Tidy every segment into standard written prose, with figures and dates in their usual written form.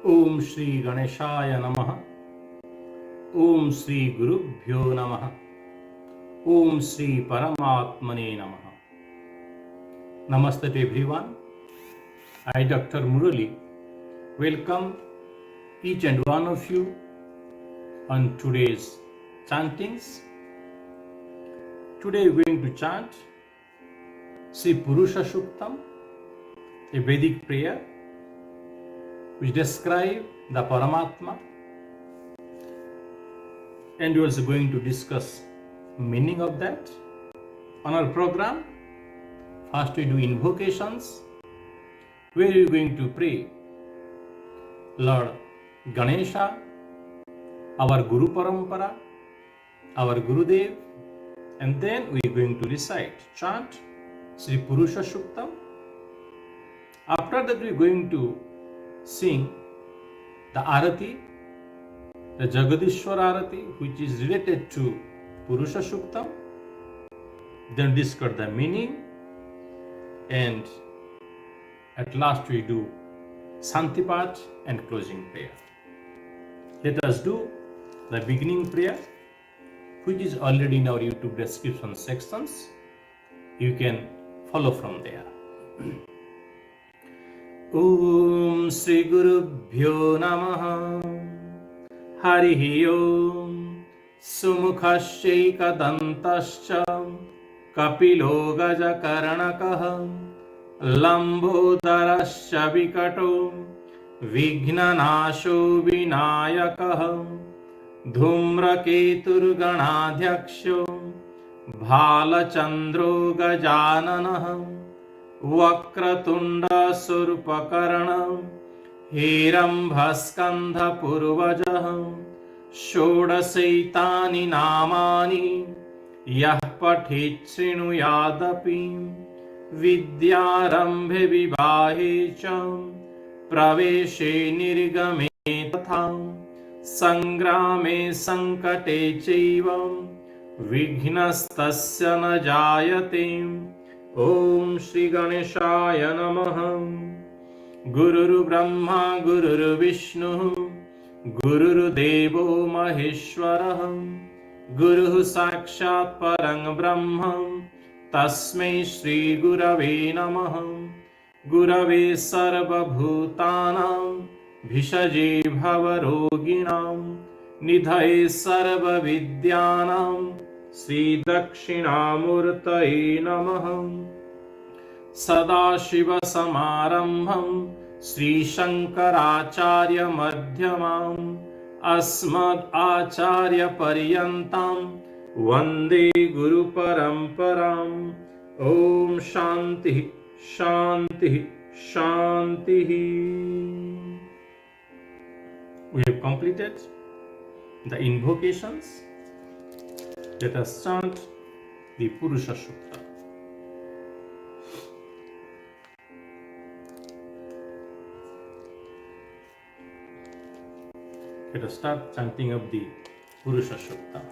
ओम श्री गणेशाय नमः। ओम श्री गुरुभ्यो नमः। ओम श्री परमात्मने नमः। Namaste to everyone. I, Dr. Murali, welcome each and one of you on today's chantings. Today we are going to chant Sri Purusha Suktam, a Vedic prayer which describes the Paramatma, and we are also going to discuss meaning of that on our program. First we do invocations, where we are going to pray Lord Ganesha, our Guru Parampara, our Gurudev, and then we are going to chant Sri Purusha Suktam. After that we are going to sing the Arati, the Jagadishwar Arati, which is related to Purusha Suktam. Then discuss the meaning, and at last we do Shanti part and closing prayer. Let us do the beginning prayer, which is already in our YouTube description sections. You can follow from there. Om Shri GurubhyonamaH. Harihi Om. Sumukhash-caika-dantashca. Kapilo gajaa-nanaH. Lambo-darashca vikato. Bighna-naasho vinayakah. dhuumra-ketur-gaNaa-dhyakSho. bhaala-candro gajaa-nanaH. vakra-tunDa surpa-karNa. Hirambha skanda-puurvajaH. ShoDa-shaitaani namani. Yah pathec-chRiNuyaa-dapi. vidhyaa-rambhe vivahe cha. praveshe nirgame tatha. sangrame sankate chaiva. vighnas-tasya na jayate. Om Shri Ganeshaya Namaha. Gurur-brahmaa gurur-vishnuH. gurur-devo maheshwarah. Guruः sakshat paraM-brahma. Tasmai shrii-gurave Namah. Gurave sarva-bhuutaanaanM. bhishaje bhava-rogiiNaam. nidhaye sarva-vidyaa-naaM. shrii-dakShinaa-murtaye Namah. Sadashiva-samarambham. Shri-Shankaracharya-madhyamam. Asmad-acharya-paryantam. Vande Guru-paramparam. Om Shanti, Shanti, Shanti. We have completed the invocations. Let us chant the Purusha Suktam. Let us start chanting of the Purusha Suktam.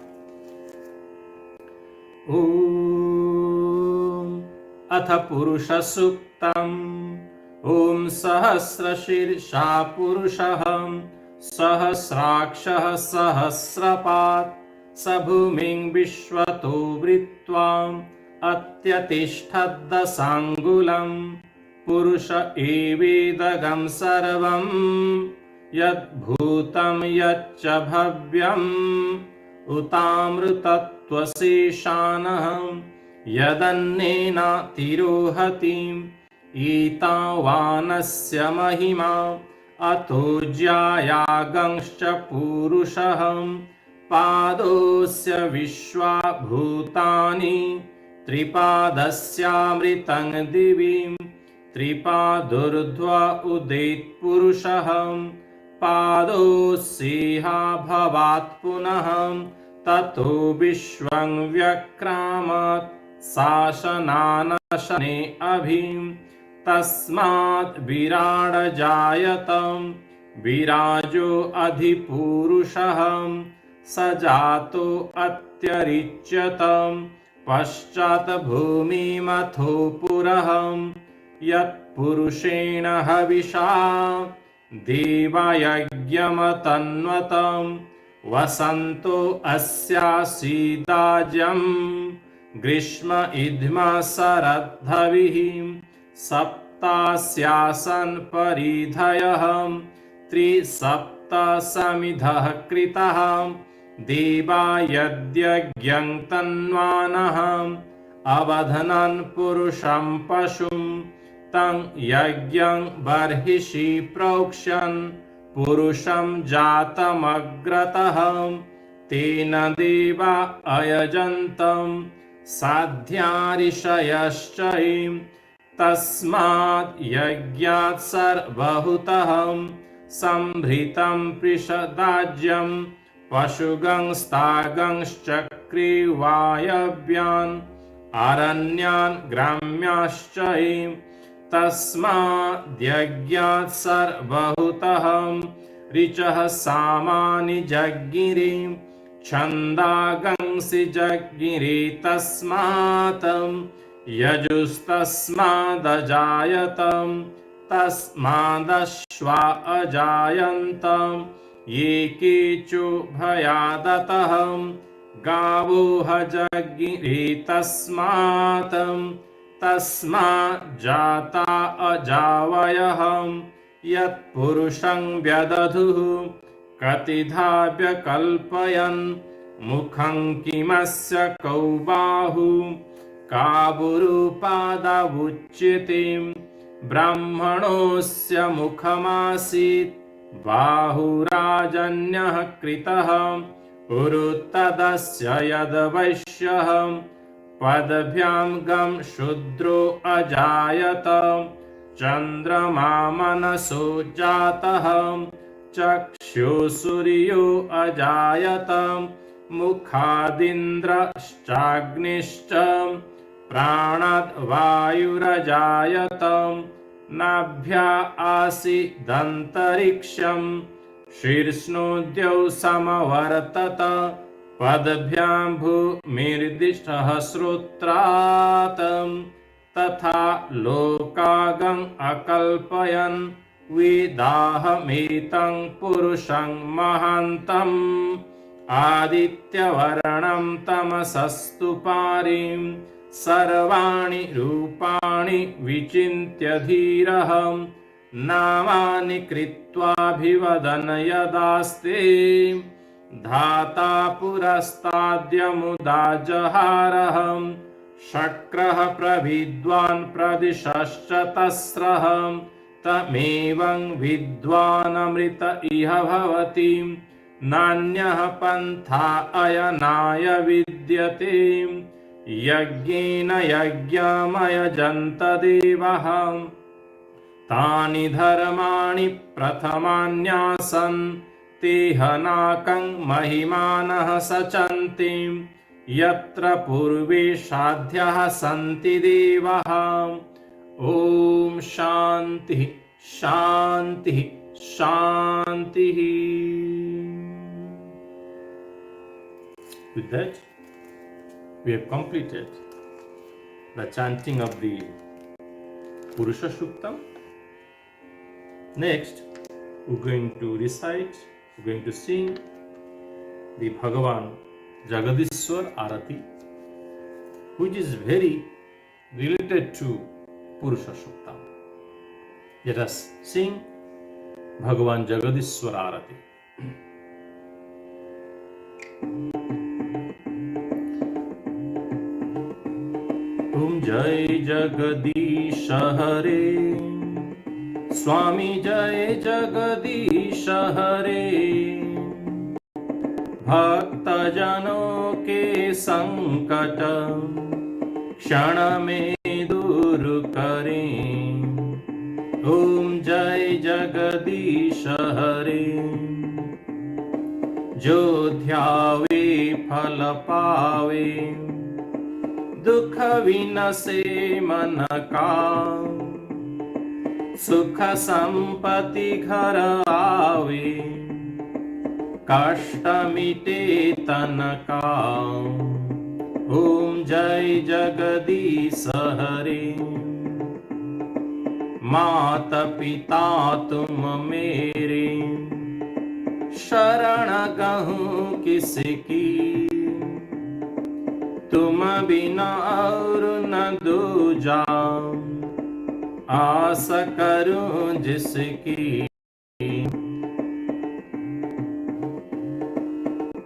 Om Atha Purusha Suktam. Om Sahasra-shirsha Purushah. Sahasrakshah Sahasrapat. Sabhuming Vishwato Vritvam. Atyatishthad-dasangulam. Purusha evedagam sarvam. Yad bhutam yacca bhavyam. Utamrutatva-seshanah. Yadannena tirohati. Itavanasya mahima. Ato jyayagangscha purushah. Padosya vishwa bhutani. Tripadasya-mritang divim. Tripadurdhva udait purushah. Padosya bhavat punah. Tato vishwang vyakramat. Sashanana-shane abhim. Tasmat virada-jayatam. Virajo adhipurushah. Sajato atyaricyatam. Paschat bhumi-matho puraham. Yat purushena havisha. देवायज्ञमतन्वतं वसन्तो अस्यासीदाज्यं ग्रीष्म इद्म शरद्धविः सप्तास्यासन् परिधयः त्रिसप्तसमिधः कृतः देवा यद्यज्ञं तन्वानः अवधनन् पुरुषं पशुं तं यज्ञं बर्हिषि प्रोक्ष्यन् पुरुषं जातमग्रतः तेन देवा अयजन्तं साध्या ऋषयश्च तस्मात् यज्ञात् सर्वभूतः संभृतं पृषदाज्यं पशुगंस्तागंश्चक्रिवायव्यान् अरण्यान् ग्राम्याश्च तस्माद्यज्ञात् सर्वभूतः ऋचः सामानि जज्ञिरे छन्दागंसि जज्ञिरे तस्मात् यजुस्तस्मादजायत तस्मादश्वा अजायन्त ये केचुभयादतः गावो जज्ञिरे तस्मात् तस्माज्जाता अजावयः यत्पुरुषं व्यदधुः कतिधा व्यकल्पयन् मुखं किमस्य कौ बाहु काबुरुपादमुच्यते ब्राह्मणोऽस्य मुखमासीत् बाहुराजन्यः कृतः उरुतदस्य यद्वैश्यः पदभ्यां गं शूद्रो अजायत चन्द्रमा मनसो जातः चक्षुसूर्यो अजायत मुखादिन्द्रश्चाग्निश्च प्राणाद्वायुरजायत नाभ्या आसीदन्तरिक्षं शीर्ष्णोद्यौ समवर्तत पदभ्यां भूमिर्दिष्टः श्रोत्रात् तथा लोकागं अकल्पयन् वेदाहमेतं पुरुषं महान्तम् आदित्यवर्णं तमसस्तु पारिं सर्वाणि रूपाणि विचिन्त्य धीरः नामानि कृत्वाभिवदन् यदास्ते धाता पुरस्ताद्यमुदा जहारः शक्रः प्रविद्वान् प्रदिशश्च तस्रः तमेवं विद्वानमृत इह भवति नान्यः पन्था अयनाय विद्यते यज्ञेन यज्ञमयजन्त देवः तानि धर्माणि प्रथमान्यासन् तेहनाकं महिमानः सचन्ति यत्र पूर्वे साध्यः सन्ति देवाः ॐ शान्तिः शान्तिः शान्तिः. With that, we have completed the chanting of the Purusha Suktam. Next, we're going to recite, we're going to sing the Bhagavan Jagadishwar Arati, which is very related to Purusha Suktam. Let us sing Bhagavan Jagadishwar Arati. Om Jai Jagadish Hare, Swami Jai Jagadish Hare, Bhakta Jano ke संकट क्षण में दूर करें. ओम जय जगदीश हरे. जो ध्यावे फल पावे, दुख विनसे मन का, सुख संपत्ति घर आवे, कष्ट मिटे तन का. ओम जय जगदीश हरे. माता पिता तुम मेरे, शरण कहूँ किसकी, तुम बिना और न दूजा, आस करूं जिसकी।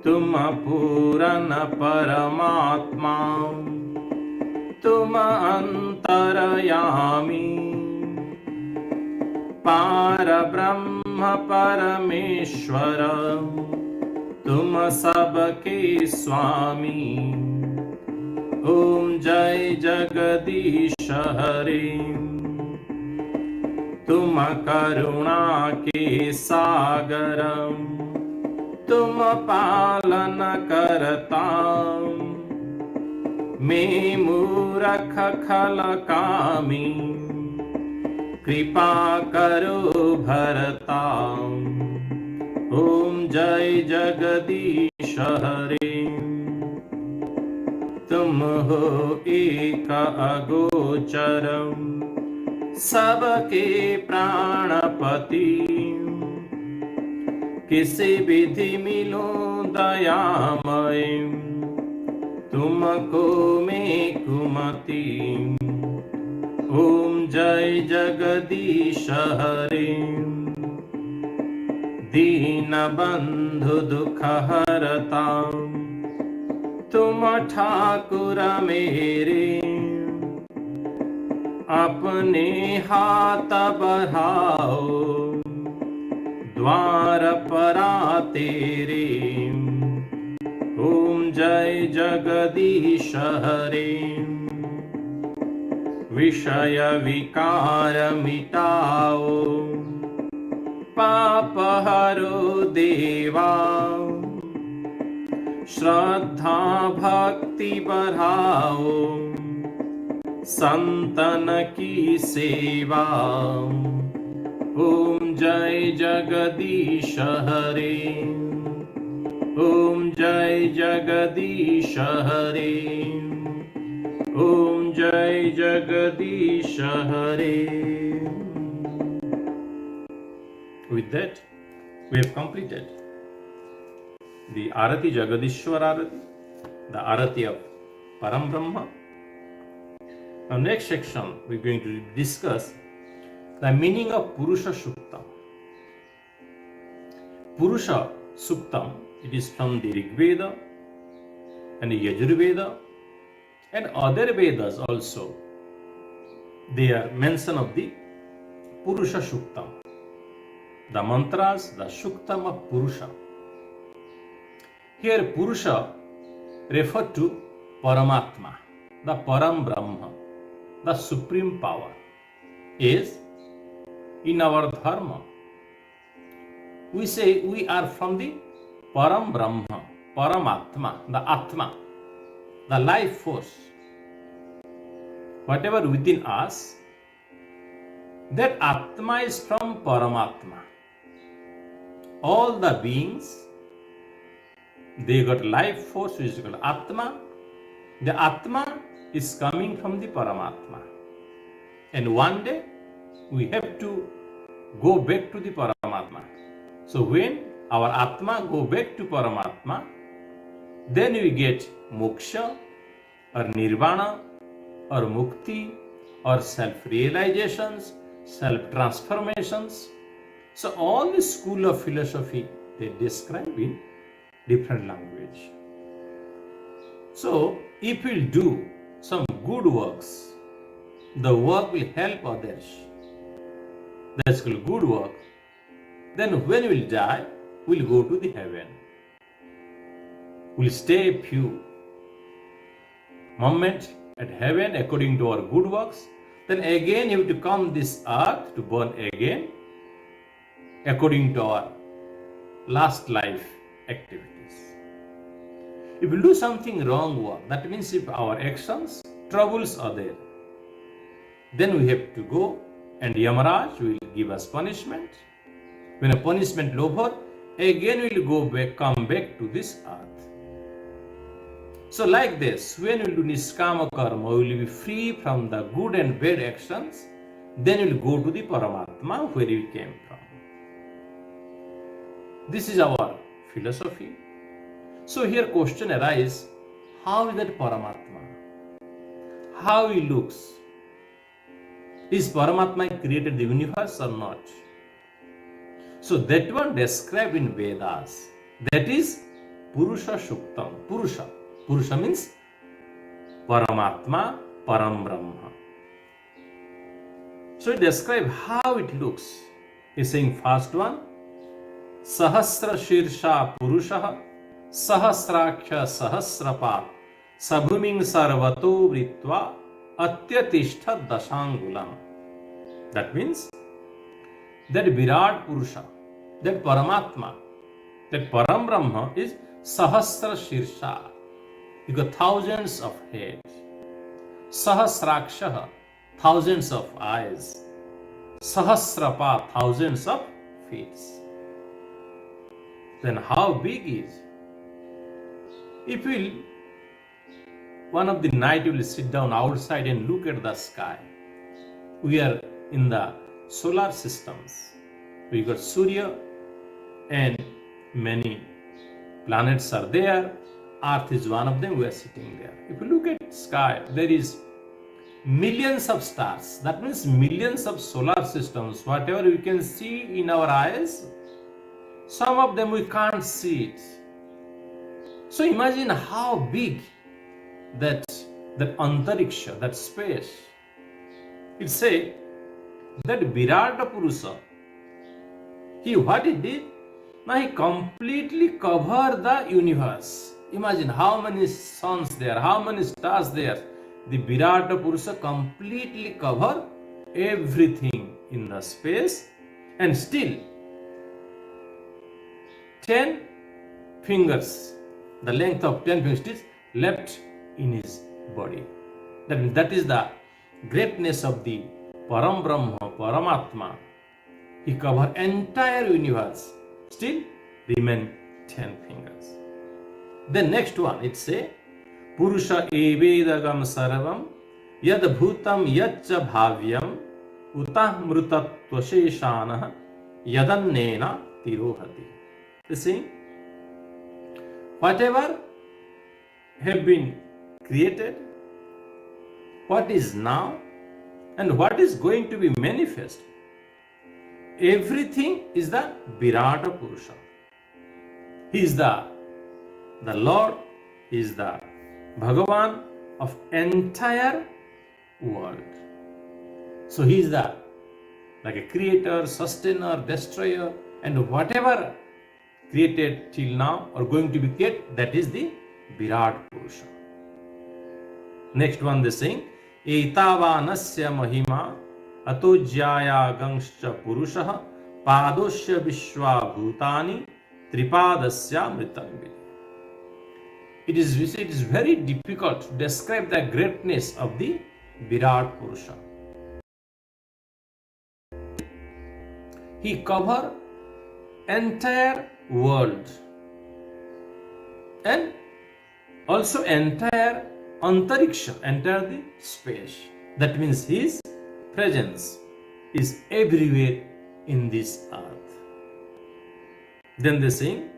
तुम पूर्ण परमात्मा, तुम अंतर्यामी, पार ब्रह्म परमेश्वर, तुम सबके स्वामी। ओम जय जगदीश हरे, तुम करुणा के सागर, तुम पालन करता, मैं मूर्ख खल कामी, कृपा करो भरता। ओम जय जगदीश हरे, तुम हो एक अगोचर, सबके प्राणपति, किसी विधि मिलो दयामय, तुमको मैं कुमति। ओम जय जगदीश हरे, दीन बंधु दुख हरता, तुम ठाकुर मेरे, अपने हाथ बढ़ाओ, द्वार परा तेरे। ओम जय जगदीश हरे, विषय विकार मिटाओ, पाप हरो देवा, श्रद्धा भक्ति बढ़ाओ, संतन की सेवा। ओम जय जगदीश हरे, ओम जय जगदीश हरे, ओम जय जगदीश हरे. With that, we have completed the Arati Jagadishwar Arati, the Arati of param-brahma. Now, next section we are going to discuss the meaning of Purusha Suktam. Purusha Suktam, it is from the Rig Veda and the Yajurveda and other Vedas also. They are mention of the Purusha Suktam. The mantras, the Suktam of Purusha. Here Purusha refer to Paramatma, the param-brahma, the supreme power. Is in our dharma, we say we are from the param-brahma, paramatma, the atma, the life force. Whatever within us, that atma is from paramatma. All the beings, they got life force which is called atma. The atma is coming from the paramatma. And one day we have to go back to the paramatma. So when our atma go back to paramatma, then we get moksha or nirvana or mukti or self-realizations, self-transformations. So all the school of philosophy, they describe in different language. So if we do some good works, the work will help others. That's called good work. Then when we'll die, we'll go to the heaven. We'll stay a few moments at heaven according to our good works. Then again you have to come this earth to born again according to our last life activities. If we do something wrong work, that means if our actions, troubles are there, then we have to go and Yamaraj will give us punishment. When a punishment over, again we will go back, come back to this earth. So like this, when we do niskama karma, we will be free from the good and bad actions. then we'll go to the Paramatma where we came from. This is our philosophy. So here question arises, how is that Paramatma? How he looks? Is Paramatma created the universe or not? So that one described in Vedas. That is Purusha Suktam. Purusha. Purusha means Paramatma, param-brahma. So it describes how it looks. He's saying first one, Sahasra Shirsha Purushah, Sahasraksha Sahasrapat, Sabhuming Sarvato Vritva, Atyatishta Dashangulam. That means that Virat Purusha, that Paramatma, that param-brahma is Sahasra Shirsha. You got thousands of heads. Sahasraksha, thousands of eyes. Sahasrapa, thousands of feet. Then how big is? If one of the night you will sit down outside and look at the sky. We are in the solar systems. We got Surya and many planets are there. Earth is one of them. We are sitting there. If you look at sky, there is millions of stars. That means millions of solar systems. Whatever we can see in our eyes, some of them we can't see it. So imagine how big that antariksha, that space. It say that Virata Purusha, what he did? Now he completely covered the universe. Imagine how many suns there, how many stars there. The Virata Purusha completely cover everything in the space, and still 10 fingers, the length of 10 fingers is left in his body. That is the greatness of the param-brahma, Paramatma. He covered entire universe, still remain 10 fingers. The next one, it say, Purusha evedagam sarvam yad bhutam yaccha bhavyam utah mrutatva-sheshanah yadannena tirohati. You see, whatever have been created, what is now and what is going to be manifest, everything is the Virata Purusha. He is the Lord, He is the Bhagavan of entire world. So He is the like a creator, sustainer, destroyer, and whatever created till now or going to be created, that is the Virat Purusha. Next one they saying, Etavanasya mahima atojyaya gangscha purushah padosya vishwa-bhuutaani tripadasya mritam. It is very difficult to describe the greatness of the Virat Purusha. He covered entire world and also entire antariksha, entire the space. That means His presence is everywhere in this earth. Then they sing,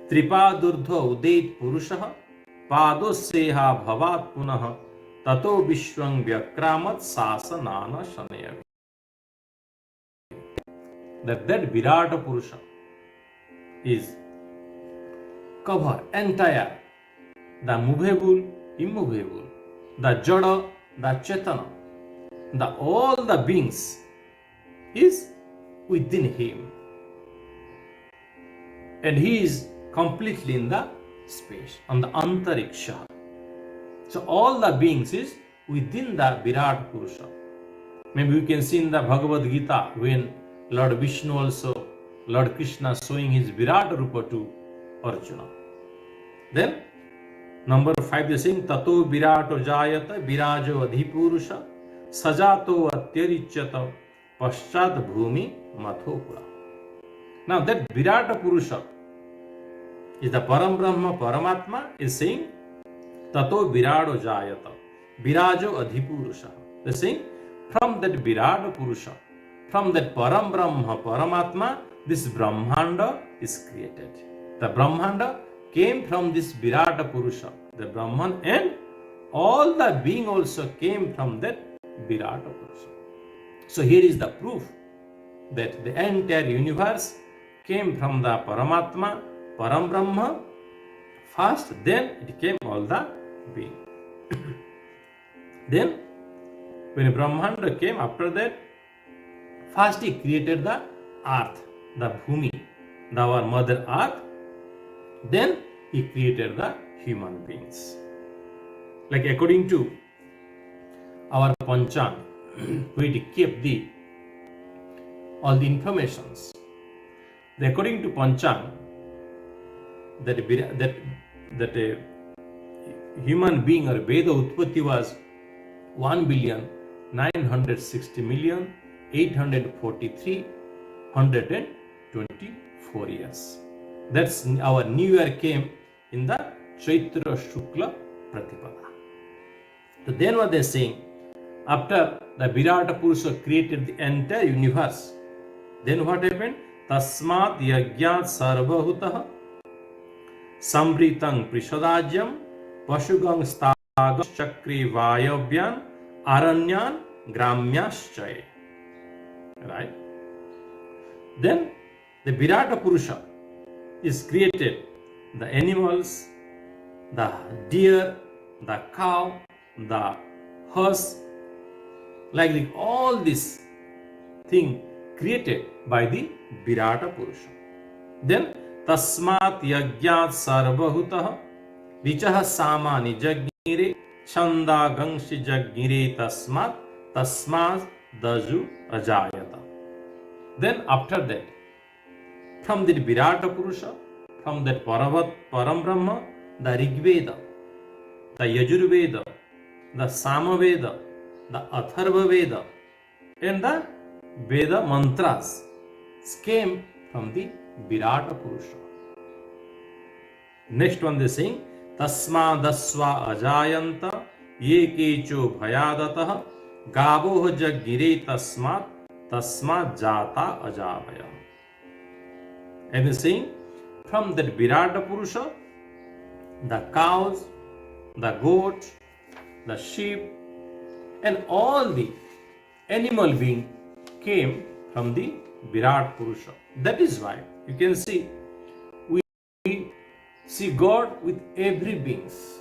Tripadurdha udait purushah padoseha bhavat punah tato vishwang vyakramat sasanana shanaya. That Virata Purusha is cover entire, the movable, immovable, the jada, the chetana, all the beings is within Him, and He is completely in the space, on the antariksha. So all the beings is within the Virat Purusha. Maybe we can see in the Bhagavad Gita when Lord Vishnu also, Lord Krishna showing his Virat Rupa to Arjuna. Then number 5 they saying, Tato Virato Jayata Virajo Adhipurusha Sajato Atyarichyata Paschat Bhumi Mathopura. Now that Virata Purusha is the param-brahma, Paramatma is saying, Tato Virato Jayata Virajo Adhipurusha. They saying, from that Virat Purusha, from that param-brahma, paramatma, this Brahmanda is created. The Brahmanda came from this Virat Purusha, the Brahman, and all the being also came from that Virat Purusha. So here is the proof that the entire universe came from the Paramatma, param-brahma first, then it came all the being. Then when Brahmanda came after that, first he created the earth, the bhumi, our mother earth. Then he created the human beings. Like according to our Panchang, we keep all the informations. According to Panchang, that a human being or Veda Utpatti was 1,960,843,124 years. That's our new year came in the Chaitra Shukla Pratipada. So then what they're saying, after the Virat Purusha created the entire universe, then what happened? Tasmat yagyat sarva-bhuutaanaanM samvritang prishadajyam pashugang stagam chakri vayavyan aranyan gramyascha. Right? Then the Virat Purusha is created the animals, the deer, the cow, the horse, like all this thing created by the Virat Purusha. Then tasmat yagyat sarva-bhuutaanaanM vichah samani jagnire chanda gangshi jagnire tasmat daju ajayata. Then after that, from the Virat Purusha, from that param-brahma, the Rigveda, the Yajurveda, the Samaveda, the Atharva Veda, and the Veda mantras came from the Virat Purusha. Next one they saying, Tasmadasva ajayanta ye kecho bhayadatah gavoh jagnire tasmat jata ajavaya. And they saying, from that Virat Purusha, the cows, the goats, the sheep, and all the animal being came from the Virat Purusha. That is why you can see we see God with every beings,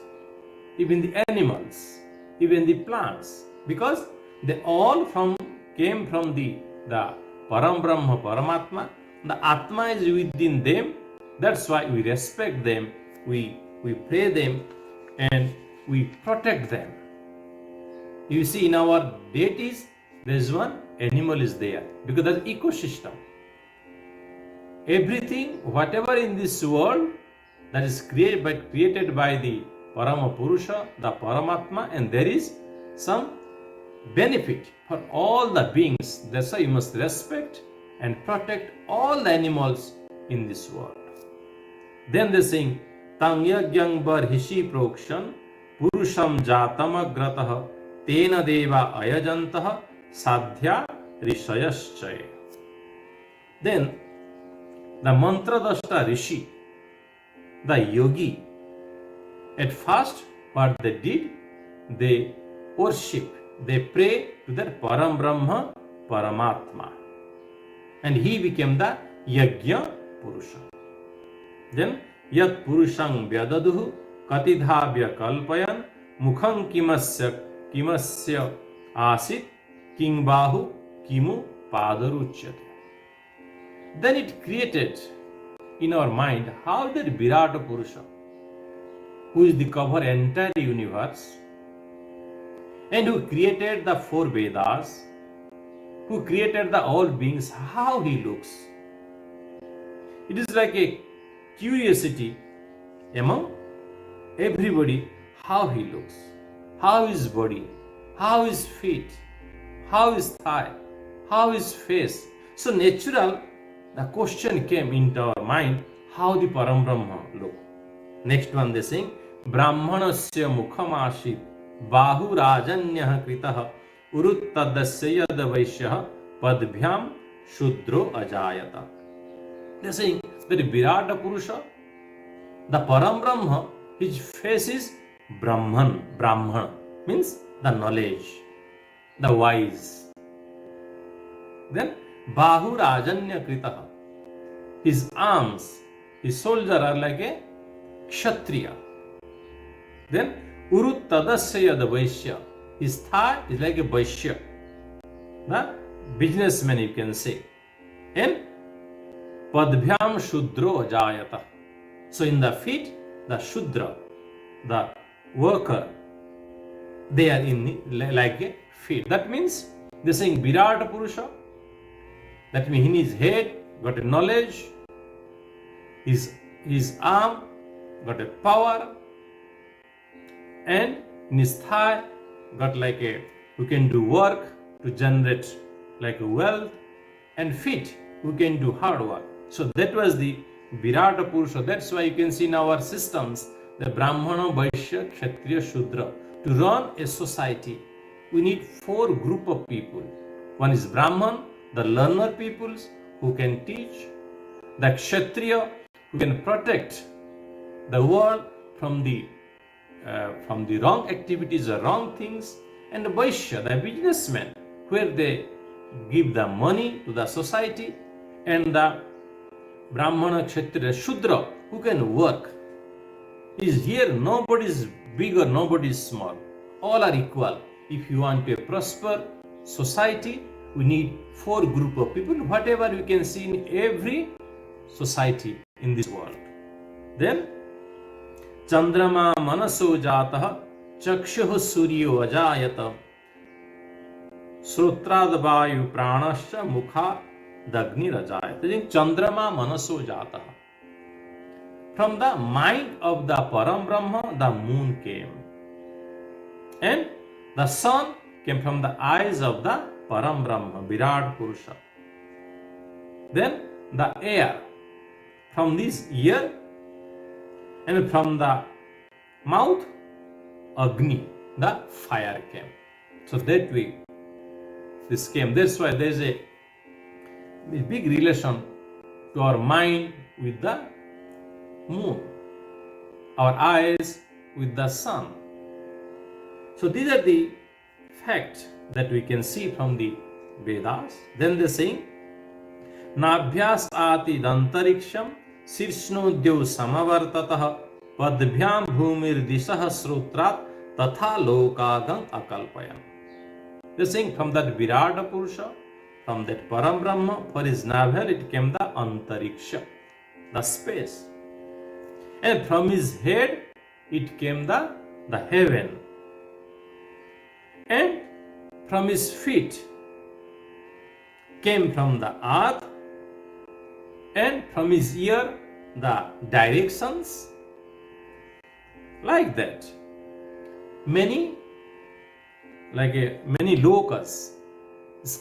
even the animals, even the plants, because they all came from the param-brahma, paramatma. The Atma is within them. That's why we respect them, we pray them, and we protect them. You see, in our deities, there is one animal is there because that's ecosystem. Everything, whatever in this world, that is created by the Parama Purusha, the Paramatma, and there is some benefit for all the beings. That's why you must respect and protect all the animals in this world. Then they sing, Tang yagyang barhishi prokshan purusham jatamagratah tena deva ayajantah sadhya rishayascha. Then the mantra-dashta rishi, the yogi, at first what they did, they worship, they pray to their param-brahma, paramatma, and he became the yajna purusha. Then yat purushang vyadaduhu katidhavya kalpayan mukham kimasya asit kingbahu kimu padaruchyate. Then it created in our mind how that Virat Purusha, who is the cover entire universe and who created the four Vedas, who created the all beings, how he looks. It is like a curiosity among everybody how he looks, how his body, how his feet, how his thigh, how his face. So natural, the question came into our mind, how the param-brahma look. Next one they sing, Brahmanasya mukham ashit bahu rajanyah kritah uruttadasya yad vaishyah padbhyam shudro ajayata. They are saying that Virata Purusha, the param-brahma, his face is Brahman means the knowledge, the wise. Then Bahurajanya Kritaha, his arms, his soldiers are like a Kshatriya. Then Uruttadasya the Vaishya, his thigh is like a Vaishya, the businessman you can say. And Padbhyam Shudro Ajayata. So in the feet, the Shudra, the worker, they are in like a feet. That means they are saying Virata Purusha. That means in his head got a knowledge, his arm got a power, and in his thigh got like a who can do work to generate like a wealth, and feet who can do hard work. So that was the Virata Purusha. That's why you can see in our systems the Brahmana, Vaishya, Kshatriya, Shudra. To run a society, we need 4 group of people. One is Brahman, the learner peoples who can teach, the Kshatriya who can protect the world from the wrong activities or wrong things, and the Vaishya, the businessmen, where they give the money to the society, and the Brahmana, Kshatriya, Shudra who can work. Is here nobody is big or nobody is small. All are equal. If you want a prosper society, we need 4 group of people, whatever you can see in every society in this world. Then Chandrama manaso jatah chakshuh suryo ajayata srotrad vayu pranascha mukha dagnirajayata. Then Chandrama manaso jatah. From the mind of the param-brahma, the moon came. And the sun came from the eyes of the param-brahma, Virat Purusha. Then the air, from this ear, and from the mouth, Agni, the fire came. So that way, this came. That's why there is a big relation to our mind with the moon, our eyes with the sun. So these are the facts that we can see from the Vedas. Then they are saying, Nabhyas ati dantariksham sirshnodyau samavartatah padbhyam bhumir disah srotrat tatha lokagam akalpayam. They are saying from that Virata Purusha, from that param-brahma, for his navel it came the antariksha, the space. And from his head it came the heaven. And from his feet came from the earth, and from his ear the directions. Like that, many lokas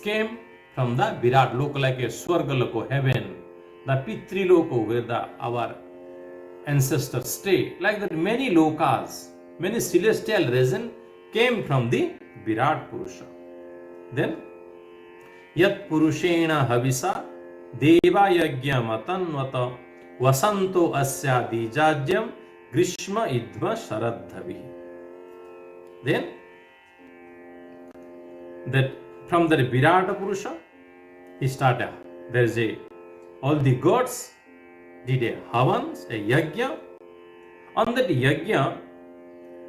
came from the Virat Loka, like a Swarga Loko, heaven, the Pitri Loko, where our ancestors stay. Like that, many lokas, many celestial regions came from the Virat Purusha. Then, Yat Purushena Havisa Deva Yagya Matanvata Vasanto Asya Dijajyam Grishma Idva Sharadhavi. Then, that from the Virata Purusha, he started. There is all the gods did a havans, a yajna. On that yajna,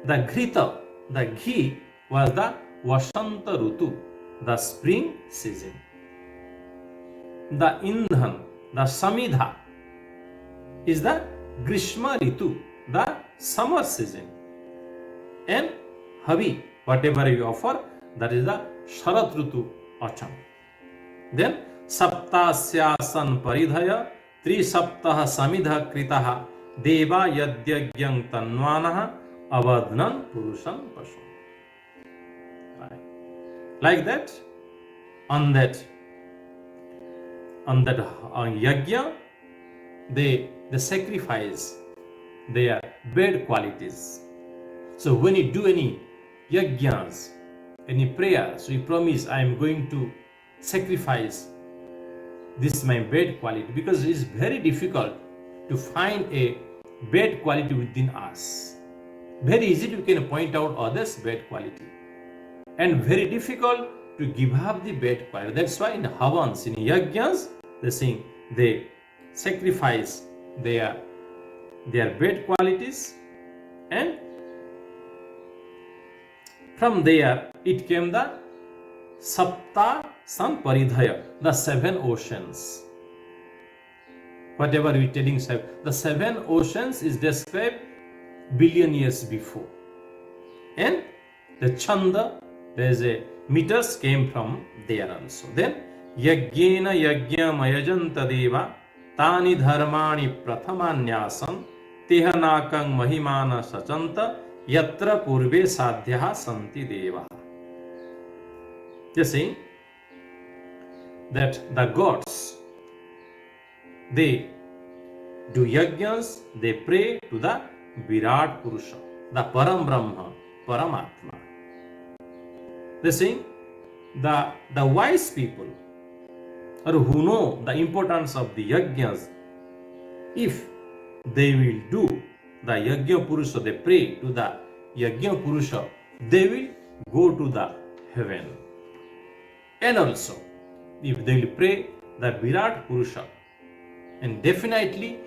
the ghrita, the ghee was the Vasanta Rutu, the spring season. The Indhan, the Samidha, is the Grishma Ritu, the summer season. And Havi, whatever you offer, that is the Sharat Rutu, autumn. Then Saptasyasan Paridhaya Trisaptaha Samidha Kritaha Deva Yadyagyang Tanvanaha Avadnan Purushan Pashu. Like that, on that yajna, they sacrifice their bad qualities. So when you do any yajnas, any prayer, so we promise I am going to sacrifice this my bad quality, because it is very difficult to find a bad quality within us. Very easy we can point out others' bad quality, and very difficult to give up the bad quality. That's why in Havans, in Yajnas, they sacrifice their bad qualities, and from there it came the Sapta Sanparidhaya, the 7 oceans. Whatever we are telling, the 7 oceans is described billion years before. And the Chanda, there is a meters came from there also. Then Yajnena Yajnamayajanta Deva Tani Dharmani Prathamanyasam Tehanakang Mahimana Sachanta Yatra Purve Sadhyaha Santi Deva. Just saying that the gods, they do yajnas, they pray to the Virat Purusha, the param-brahma, paramatma. They saying the wise people, or who know the importance of the yajnas, if they will do the yajna Purusha, they pray to the yajna Purusha, they will go to the heaven. And also, if they will pray the Virat Purusha, and definitely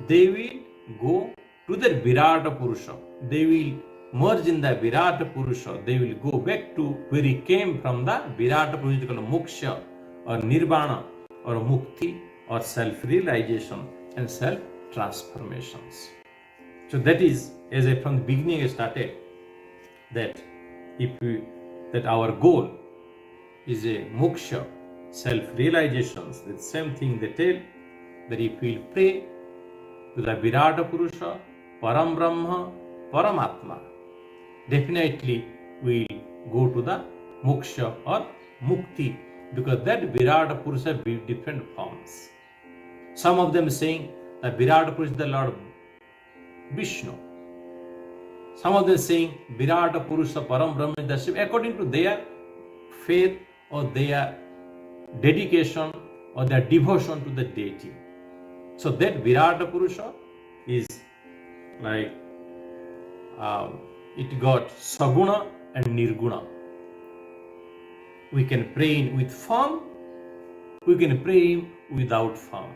they will go to the Virat Purusha. They will merge in the Virat Purusha. They will go back to where he came from, the Virat Purusha, called moksha or nirvana or mukti or self-realization and self-transformations. So that is, as I from the beginning I started, that that our goal is a moksha, self-realizations. The same thing they tell, that if we pray to the Virat Purusha, param-brahma, paramatma, definitely we will go to the moksha or mukti, because that Virat Purusha will be different forms. Some of them saying that Virat Purusha is the Lord Vishnu. Some of them saying Virat Purusha, param-brahma is the Shiva, according to their faith or their dedication or their devotion to the deity. So that Virat Purusha is like it got saguna and nirguna. We can pray with form, we can pray without form.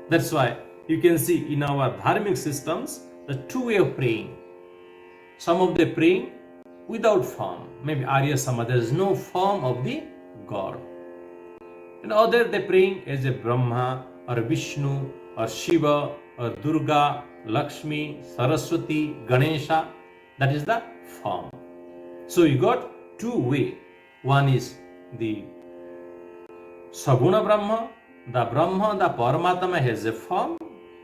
That's why you can see in our dharmic systems the two way of praying. Some of them praying without form, maybe Arya Samaj, there is no form of the God. And other they praying as a Brahma or Vishnu or Shiva or Durga, Lakshmi, Saraswati, Ganesha. That is the form. So you got two way. One is the Saguna Brahma, the Paramatma has a form,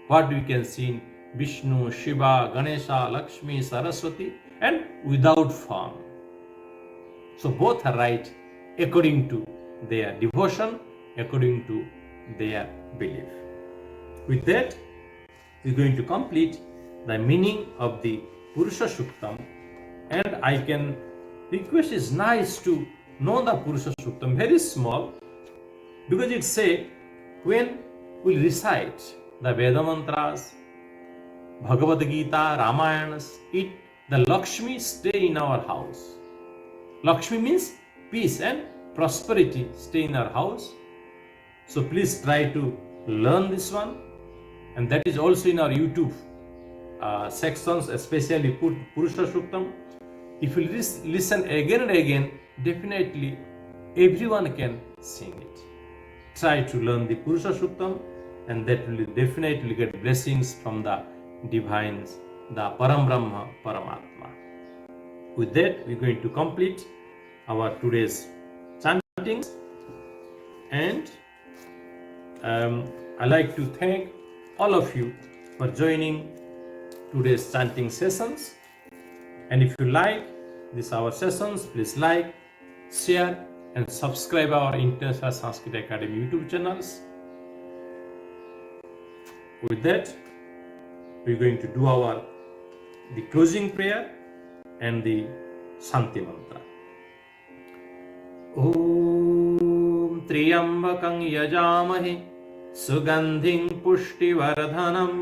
what we can see in Vishnu, Shiva, Ganesha, Lakshmi, Saraswati, and without form. So both are right according to their devotion, according to their belief. With that, we are going to complete the meaning of the Purusha Suktam, and I can request, is nice to know the Purusha Suktam, very small, because it say when we recite the Veda mantras, Bhagavad Gita, Ramayanas, the Lakshmi stay in our house. Lakshmi means peace and prosperity stay in our house. So please try to learn this one, and that is also in our YouTube sections, especially Purusha Suktam. If you listen again and again, definitely everyone can sing it. Try to learn the Purusha Suktam, and that will definitely get blessings from the divines, the param-brahma, paramatma. With that, we are going to complete our today's chantings, and I like to thank all of you for joining today's chanting sessions. And if you like our sessions, please like, share, and subscribe our International Sanskrit Academy YouTube channels. With that, we are going to do the closing prayer and the Shanti mantra. ॐ त्र्यम्बकं यजामहे सुगन्धिं पुष्टिवर्धनम्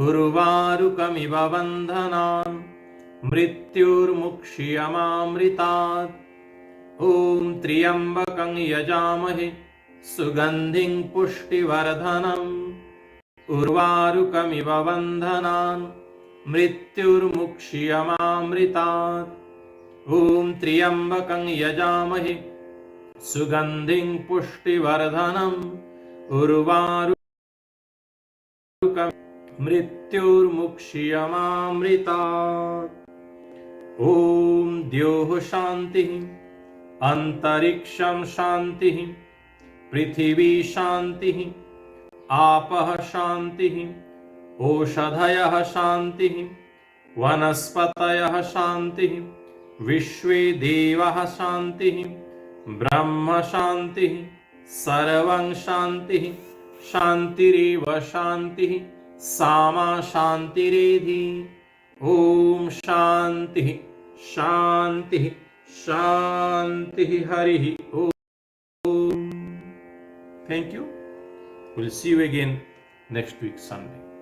उर्वारुकमिव बन्धनान् मृत्युर्मुक्षीयमामृतात्। ॐ त्र्यम्बकं यजामहे सुगन्धिं पुष्टिवर्धनम् उर्वारुकमिव बन्धनान् मृत्युर्मुक्षीयमामृतात्। ॐ त्र्यम्बकं यजामहे सुगन्धिं पुष्टिवर्धनम् उर्वारुकमिव मृत्युर्मुक्षीयमामृतात्। ॐ द्योः शान्तिः अन्तरिक्षं शान्तिः पृथिवी शान्तिः आपः शान्तिः ओषधयः शान्तिः वनस्पतयः शान्तिः विश्वे देवाः शान्तिः ब्रह्म शान्तिः सर्वं शान्तिः शान्तिरेव शान्तिः सामा शान्तिरेधि। ॐ शान्तिः शान्तिः शान्तिः हरिः ॐ। Thank you. We'll see you again next week Sunday.